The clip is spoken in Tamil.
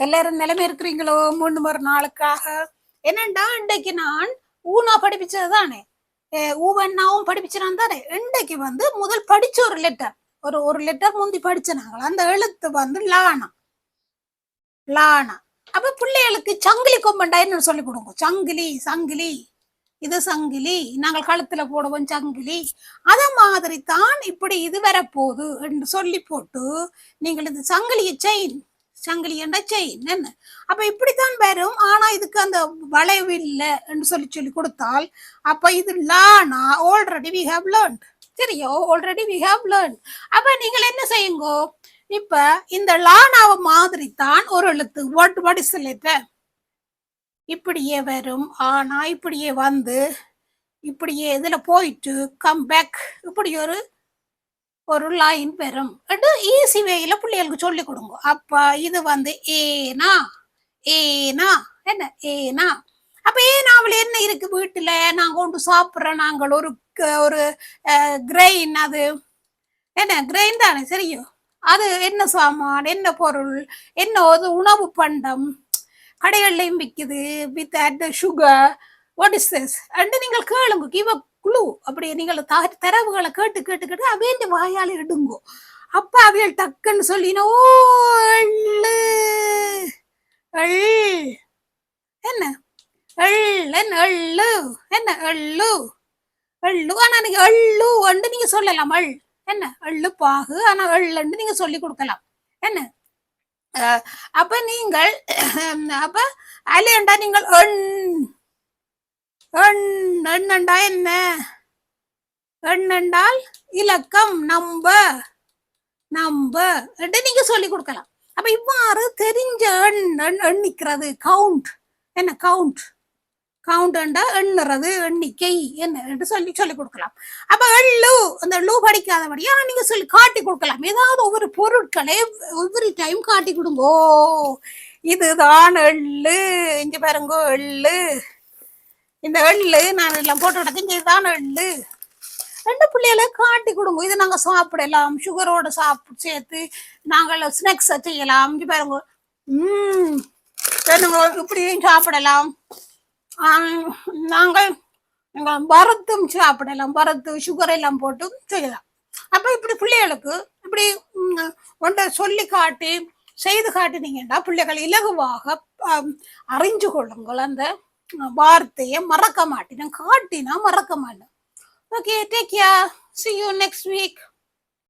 எல்லாரும் நிலைமை இருக்கிறீங்களோ? மூணு ஒரு நாளுக்காக என்னண்டா இன்றைக்கு நான் ஊனா படிப்பிச்சது தானே, ஊவன்னாவும் படிப்பிச்சினான் தானே. இன்றைக்கு முதல் படிச்ச ஒரு லெட்டர், ஒரு லெட்டர் முந்தி படிச்சனாங்களா, அந்த எழுத்து லானா. லானா. அப்ப பிள்ளைகளுக்கு சங்கிலி கொம்பண்டா என்ன சொல்லி கொடுங்க. சங்கிலி சங்கிலி, இது சங்கிலி, நாங்கள் கழுத்துல போடுவோம் சங்கிலி. அத மாதிரி தான் இப்படி இது வரப்போகுது என்று சொல்லி போட்டு நீங்கள் இது சங்கிலியை செயின், சங்கிலி என்ற செயின் என்ன. அப்ப இப்படித்தான் வரும். ஆனா இதுக்கு அந்த வளைவு இல்லை என்று சொல்லி கொடுத்தால் அப்ப இது Lana already we have learnt. சரியோ, ஆல்ரெடி வி ஹேவ் லேர்ன்ட். அப்ப நீங்கள் என்ன செய்யுங்கோ, இப்ப இந்த லானாவை மாதிரி தான் ஒரு எழுத்து வாட் இஸ் லெட்டர் இப்படியே வரும். ஆனா இப்படியே இப்படியே இதுல போயிட்டு கம் பேக், இப்படி ஒரு லைன் வரும். ஈஸி வேயில பிள்ளைகளுக்கு சொல்லி கொடுங்க. அப்ப இது ஏனா ஏனா என்ன ஏனா. அப்ப ஏனாவில் என்ன இருக்கு வீட்டுல நாங்க கொண்டு சாப்பிடுறோம், நாங்கள் ஒரு ஒரு கிரெயின், அது என்ன கிரெயின் தானே, சரியோ. அது என்ன சாமான், என்ன பொருள், என்ன ஒரு உணவு பண்டம், கடைகள்லையும் விற்குது without sugar. What is this and நீங்கள் கேளுங்க, கிவ் அ குழு. அப்படி நீங்கள் தரவுகளை கேட்டு கேட்டு கேட்டு அவைய வாயால் இடுங்கோ. அப்ப அவையல் டக்குன்னு சொல்லினோ என்ன எள்ளு என்ன எள்ளு எள்ளு. ஆனா நீங்க எள்ளு வந்து நீங்க சொல்லலாம், என்ன எள்ளு பாகு, ஆனா எள்ளுன்னு நீங்க சொல்லி கொடுக்கலாம் என்ன. அப்ப நீங்கள் அப்ப அலையண்டா நீங்கள் எண்ணண்டா என்ன, எண்ணென்றால் இலக்கம், நம்ப என்று நீங்க சொல்லி கொடுக்கலாம். அப்ப இவ்வாறு தெரிஞ்ச எண்ணிக்கிறது கவுண்ட் என்ன, கவுண்ட் கவுண்டா எண்ணுறது எண்ணிக்கை என்ன என்று சொல்லி கொடுக்கலாம். அப்ப எள்ளு அந்த லூ படிக்காதபடி ஆனா நீங்க சொல்லி காட்டி கொடுக்கலாம். ஏதாவது ஒவ்வொரு பொருட்களை எவ்ரி டைம் காட்டி கொடுங்கோ. இதுதான் எள்ளு, இங்க பாருங்க எள்ளு, இந்த எள்ளு நான் எல்லாம் போட்டு விட்டது, இதுதான் எள்ளு. ரெண்டு பிள்ளைகளை காட்டி கொடுங்க. இது நாங்க சாப்பிடலாம், சுகரோட சேர்த்து நாங்கள் ஸ்நாக்ஸ் செய்யலாம். இங்க பாருங்க இப்படியும் சாப்பிடலாம். நாங்கள் வறுத்தும் சாப்பிடலாம், வறுத்து சுகர் எல்லாம் போட்டு செய்யலாம். அப்ப இப்படி பிள்ளைகளுக்கு இப்படி ஒன்றை சொல்லி காட்டி செய்து காட்டினீங்கன்னா பிள்ளைகள் இலகுவாக அறிஞ்சு கொள்ளுங்கள். அந்த வார்த்தையை மறக்க மாட்டேன், காட்டினா மறக்க மாட்டேன். Okay, take care. See you next week.